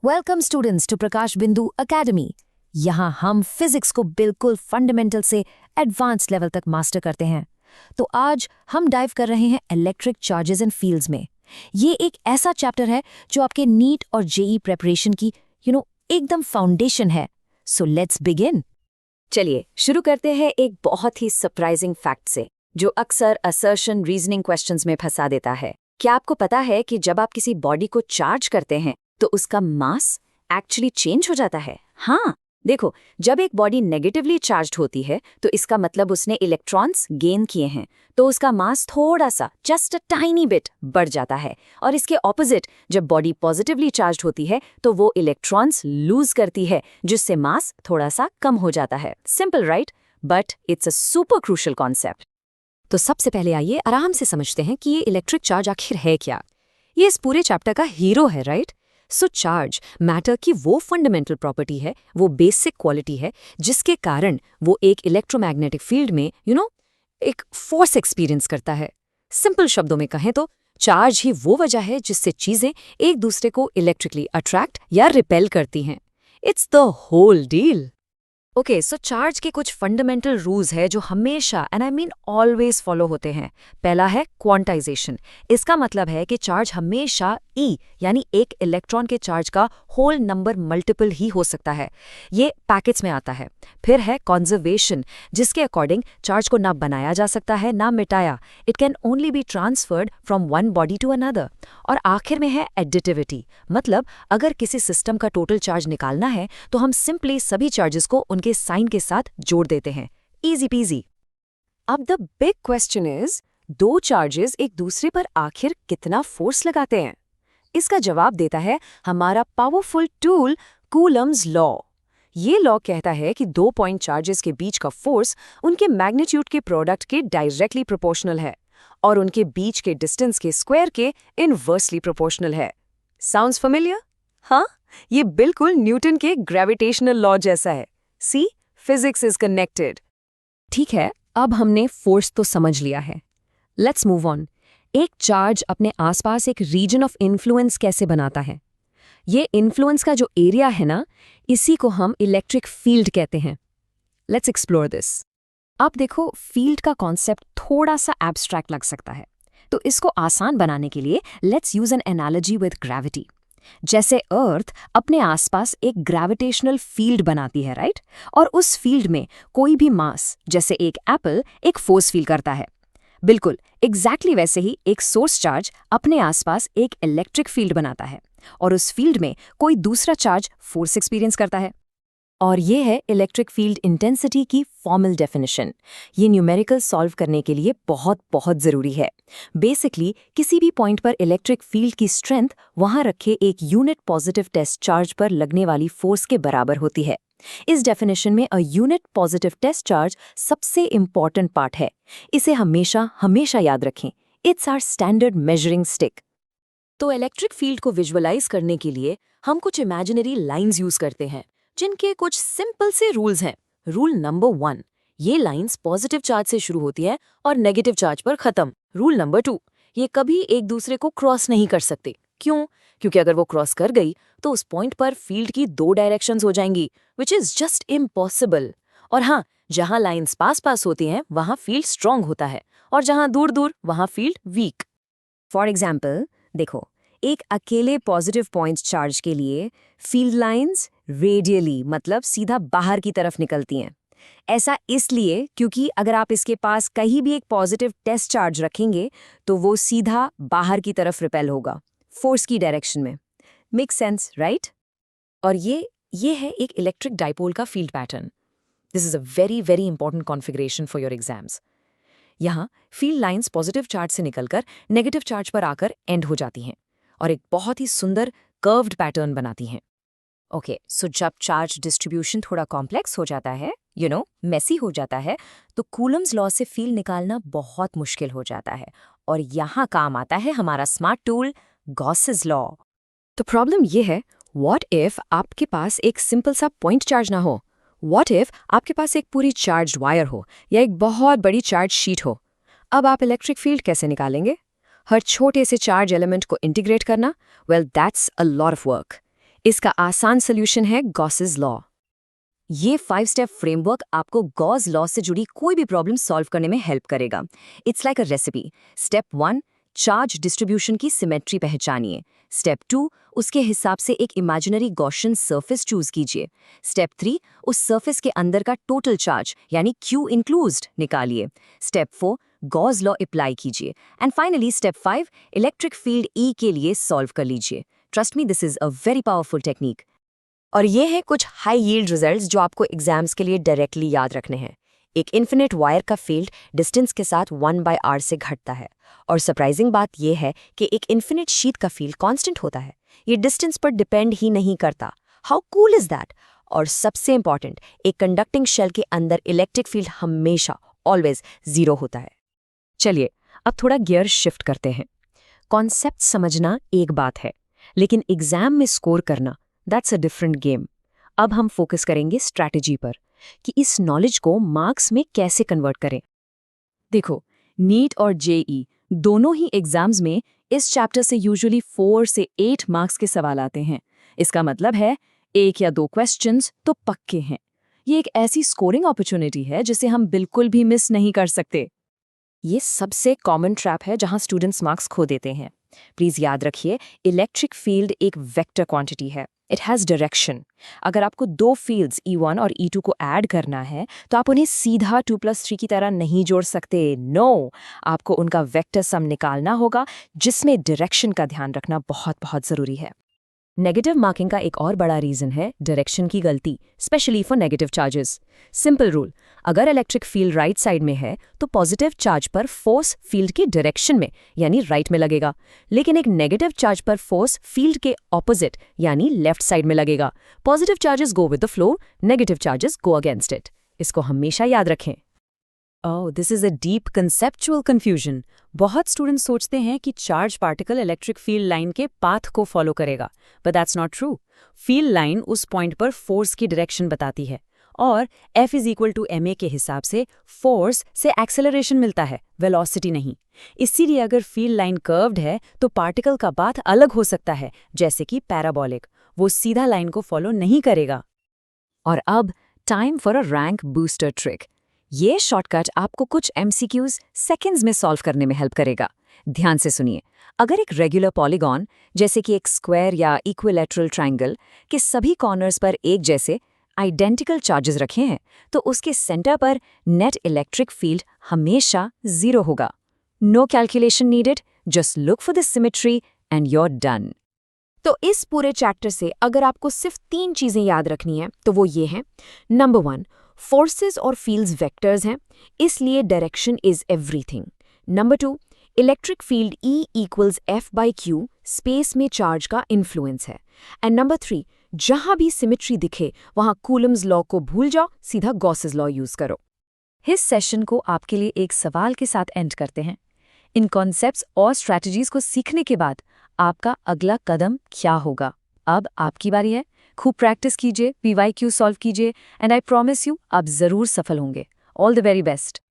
Welcome students to प्रकाश बिंदु academy. यहाँ हम फिजिक्स को बिल्कुल फंडामेंटल से एडवांस लेवल तक मास्टर करते हैं। तो आज हम डाइव कर रहे हैं इलेक्ट्रिक चार्जेस एंड फील्ड्स में। ये एक ऐसा चैप्टर है जो आपके नीट और जेई प्रेपरेशन की एकदम फाउंडेशन है। So let's begin. चलिए शुरू करते हैं एक बहुत ही सरप्राइजिंग फैक्ट से, जो अक्सर असर्शन रीजनिंग क्वेश्चंस में फंसा देता है। क्या आपको पता है कि जब आप किसी बॉडी को चार्ज करते हैं तो उसका मास एक्चुअली चेंज हो जाता है? हाँ, देखो, जब एक बॉडी नेगेटिवली चार्ज्ड होती है तो इसका मतलब उसने इलेक्ट्रॉन्स गेन किए हैं, तो उसका मास थोड़ा सा, जस्ट अ टाइनी बिट, बढ़ जाता है। और इसके ऑपोजिट, जब बॉडी पॉजिटिवली चार्ज्ड होती है तो वो इलेक्ट्रॉन्स लूज करती है, जिससे मास थोड़ा सा कम हो जाता है। Simple right? But it's a super crucial concept. तो सबसे पहले आइए आराम से समझते हैं कि ये इलेक्ट्रिक चार्ज आखिर है क्या। ये इस पूरे चैप्टर का हीरो है, राइट? सो चार्ज मैटर की वो फंडामेंटल प्रॉपर्टी है, वो बेसिक क्वालिटी है जिसके कारण वो एक इलेक्ट्रोमैग्नेटिक फील्ड में एक फोर्स एक्सपीरियंस करता है। सिंपल शब्दों में कहें तो चार्ज ही वो वजह है जिससे चीजें एक दूसरे को इलेक्ट्रिकली अट्रैक्ट या रिपेल करती हैं। It's the whole deal. Okay, so charge के कुछ फंडामेंटल रूल्स है जो हमेशा and I mean always follow होते हैं। पहला है क्वांटाइजेशन। इसका मतलब है कि चार्ज हमेशा ई यानी एक इलेक्ट्रॉन के चार्ज का होल नंबर मल्टीपल ही हो सकता है। ये पैकेट्स में आता है। फिर है कॉन्जर्वेशन, जिसके अकॉर्डिंग चार्ज को ना बनाया जा सकता है ना मिटाया। It can only be transferred from one body to another. और आखिर में है एडिटिविटी, मतलब अगर किसी सिस्टम का टोटल चार्ज निकालना है तो हम सिंपली सभी चार्जेस को उनके साइन के साथ जोड़ देते हैं। Easy PG. अब द बिग क्वेश्चन इज, दो चार्जेस एक दूसरे पर आखिर कितना फोर्स लगाते हैं? इसका जवाब देता है हमारा पावरफुल टूल कूलम्स लॉ। ये लॉ कहता है कि दो पॉइंट चार्जेस के बीच का फोर्स उनके मैग्नीट्यूड के प्रोडक्ट के डायरेक्टली प्रोपोर्शनल है और उनके बीच के डिस्टेंस के स्क्वायर के इनवर्सली प्रोपोर्शनल है। Sounds familiar? हाँ, ये बिल्कुल न्यूटन के ग्रेविटेशनल लॉ जैसा है। सी, फिजिक्स इज कनेक्टेड। ठीक है, अब हमने फोर्स तो समझ लिया है। Let's move on. एक चार्ज अपने आसपास एक रीजन ऑफ इन्फ्लुएंस कैसे बनाता है? ये इन्फ्लुएंस का जो एरिया है ना, इसी को हम इलेक्ट्रिक फील्ड कहते हैं। Let's explore this. अब देखो, फील्ड का कॉन्सेप्ट थोड़ा सा एब्स्ट्रैक्ट लग सकता है, तो इसको आसान बनाने के लिए let's use N analogy with gravity. जैसे अर्थ अपने आसपास एक ग्रेविटेशनल फील्ड बनाती है, राइट? और उस फील्ड में कोई भी मास, जैसे एक एप्पल, एक फोर्स फील करता है। बिल्कुल एग्जैक्टली वैसे ही एक सोर्स चार्ज अपने आसपास एक इलेक्ट्रिक फील्ड बनाता है और उस फील्ड में कोई दूसरा चार्ज फोर्स एक्सपीरियंस करता है। और ये है इलेक्ट्रिक फील्ड इंटेंसिटी की फॉर्मल डेफिनेशन। ये न्यूमेरिकल सॉल्व करने के लिए बहुत बहुत ज़रूरी है। बेसिकली किसी भी पॉइंट पर इलेक्ट्रिक फील्ड की स्ट्रेंथ वहाँ रखे एक यूनिट पॉजिटिव टेस्ट चार्ज पर लगने वाली फोर्स के बराबर होती है। इस डेफिनेशन में a unit positive test charge सबसे इम्पॉर्टेंट पार्ट है। इसे हमेशा हमेशा याद रखें। It's our standard measuring stick. तो इलेक्ट्रिक फील्ड को विजुअलाइज करने के लिए हम कुछ इमेजिनरी लाइन्स यूज करते हैं, जिनके कुछ सिंपल से रूल्स हैं। रूल नंबर 1, ये लाइंस पॉजिटिव चार्ज से शुरू होती हैं और नेगेटिव चार्ज पर खत्म। रूल नंबर 2, ये कभी एक दूसरे को क्रॉस नहीं कर सकते। क्यों? क्योंकि अगर वो क्रॉस कर गई तो उस पॉइंट पर फील्ड की 2 डायरेक्शंस हो जाएंगी, विच इज जस्ट इम्पॉसिबल। और हाँ, जहां लाइंस पास पास होती हैं वहां फील्ड स्ट्रांग होता है और जहां दूर दूर वहां फील्ड वीक। फॉर एग्जाम्पल देखो, एक अकेले पॉजिटिव पॉइंट चार्ज के लिए फील्ड लाइंस रेडियली, मतलब सीधा बाहर की तरफ निकलती हैं। ऐसा इसलिए क्योंकि अगर आप इसके पास कहीं भी एक पॉजिटिव टेस्ट चार्ज रखेंगे तो वो सीधा बाहर की तरफ रिपेल होगा, फोर्स की डायरेक्शन में। Make sense, right? और ये है एक इलेक्ट्रिक डाइपोल का field pattern. This is a very very important configuration for your exams. यहाँ फील्ड लाइंस पॉजिटिव चार्ज से निकलकर नेगेटिव चार्ज पर आकर एंड हो जाती हैं और एक बहुत ही सुंदर कर्व्ड पैटर्न बनाती हैं। ओके, सो जब चार्ज डिस्ट्रीब्यूशन थोड़ा कॉम्प्लेक्स हो जाता है, मेसी हो जाता है, तो कूलम्स लॉ से फील्ड निकालना बहुत मुश्किल हो जाता है। और यहाँ काम आता है हमारा स्मार्ट टूल गॉसेस लॉ। तो प्रॉब्लम ये है, व्हाट इफ आपके पास एक सिंपल सा पॉइंट चार्ज ना हो? व्हाट इफ आपके पास एक पूरी चार्ज वायर हो या एक बहुत बड़ी चार्ज शीट हो? अब आप इलेक्ट्रिक फील्ड कैसे निकालेंगे? हर छोटे से चार्ज एलिमेंट को इंटीग्रेट करना, well that's a lot of work. इसका आसान सोल्यूशन है गॉसेस लॉ। ये 5 स्टेप फ्रेमवर्क आपको गॉस लॉ से जुड़ी कोई भी प्रॉब्लम सॉल्व करने में हेल्प करेगा। It's like a recipe. Step 1, charge distribution की सिमेट्री पहचानिए। स्टेप 2, उसके हिसाब से एक इमेजिनरी गॉसियन सरफेस चूज कीजिए। स्टेप 3, उस सरफेस के अंदर का टोटल चार्ज यानी Q इंक्लूज्ड निकालिए। स्टेप 4, गॉस लॉ अप्लाई कीजिए। And finally step 5, electric field E के लिए सॉल्व कर लीजिए। Trust me, this is a very powerful technique. और ये हैं कुछ हाई यील्ड रिजल्ट्स जो आपको एग्जाम्स के लिए डायरेक्टली याद रखने हैं। एक इन्फिनिट वायर का फील्ड डिस्टेंस के साथ 1/r से घटता है। और सरप्राइजिंग बात यह है कि एक इन्फिनिट शीट का फील्ड कांस्टेंट होता है। ये डिस्टेंस पर डिपेंड ही नहीं करता। How cool is that? और सबसे इंपॉर्टेंट, एक कंडक्टिंग शेल के अंदर इलेक्ट्रिक फील्ड हमेशा ऑलवेज 0 होता है। चलिए अब थोड़ा गियर शिफ्ट करते हैं। कॉन्सेप्ट समझना एक बात है, लेकिन एग्जाम में स्कोर करना दैट्स अ डिफरेंट गेम। अब हम फोकस करेंगे स्ट्रैटेजी पर कि इस नॉलेज को मार्क्स में कैसे कन्वर्ट करें। देखो, नीट और जेई दोनों ही एग्जाम्स में इस चैप्टर से यूजुअली 4 से 8 मार्क्स के सवाल आते हैं। इसका मतलब है 1 या 2 क्वेश्चंस तो पक्के हैं। ये एक ऐसी स्कोरिंग अपॉर्चुनिटी है जिसे हम बिल्कुल भी मिस नहीं कर सकते। ये सबसे कॉमन ट्रैप है जहां स्टूडेंट्स मार्क्स खो देते हैं। प्लीज याद रखिए, इलेक्ट्रिक फील्ड एक वेक्टर क्वांटिटी है। It has direction. अगर आपको 2 फील्ड्स E1 और E2 को ऐड करना है तो आप उन्हें सीधा 2+3 की तरह नहीं जोड़ सकते। नो, आपको उनका वेक्टर सम निकालना होगा, जिसमें डायरेक्शन का ध्यान रखना बहुत बहुत ज़रूरी है। नेगेटिव मार्किंग का एक और बड़ा रीजन है डायरेक्शन की गलती, specially for negative charges. Simple rule, अगर इलेक्ट्रिक फील्ड राइट साइड में है तो पॉजिटिव चार्ज पर फोर्स फील्ड की डायरेक्शन में यानी राइट में लगेगा, लेकिन एक नेगेटिव चार्ज पर फोर्स फील्ड के ऑपोजिट यानी लेफ्ट साइड में लगेगा। Positive charges go with the flow, negative charges go against it. इसको हमेशा याद रखें। Oh, this is a deep conceptual confusion. बहुत स्टूडेंट्स सोचते हैं कि charge particle electric field line के पाथ को फॉलो करेगा, but that's not true. Field line उस पॉइंट पर फोर्स की डायरेक्शन बताती है, और F = ma के हिसाब से फोर्स से एक्सेलरेशन मिलता है, वेलोसिटी नहीं। इसीलिए अगर फील्ड लाइन कर्व्ड है तो पार्टिकल का पाथ अलग हो सकता है, जैसे कि पैराबोलिक। वो सीधा लाइन को फॉलो नहीं करेगा। और अब time for a rank booster trick. ये शॉर्टकट आपको कुछ MCQs सेकंड्स में सॉल्व करने में हेल्प करेगा। ध्यान से सुनिए। अगर एक रेगुलर पॉलीगॉन, जैसे कि एक स्क्वायर या इक्विलैटरल ट्रायंगल के सभी कॉर्नर्स पर एक जैसे आइडेंटिकल चार्जेस रखे हैं, तो उसके सेंटर पर नेट इलेक्ट्रिक फील्ड हमेशा 0 होगा। No calculation needed, just look for the symmetry and you're done. तो इस पूरे चैप्टर से अगर आपको सिर्फ 3 चीजें याद रखनी है तो वो ये हैं। नंबर 1, फोर्सेस और फील्ड्स वेक्टर्स हैं, इसलिए direction is everything. Number 2, electric field E = F/Q space में चार्ज का इन्फ्लुएंस है। एंड नंबर 3, जहां भी सिमेट्री दिखे वहां कूलम्स लॉ को भूल जाओ, सीधा गॉसेस लॉ यूज करो। इस सेशन को आपके लिए एक सवाल के साथ एंड करते हैं। इन कॉन्सेप्ट्स और स्ट्रैटेजीज को सीखने के बाद आपका अगला कदम क्या होगा? अब आपकी बारी है। खूब प्रैक्टिस कीजिए, PYQ सॉल्व कीजिए, एंड आई प्रॉमिस यू आप जरूर सफल होंगे। All the very best.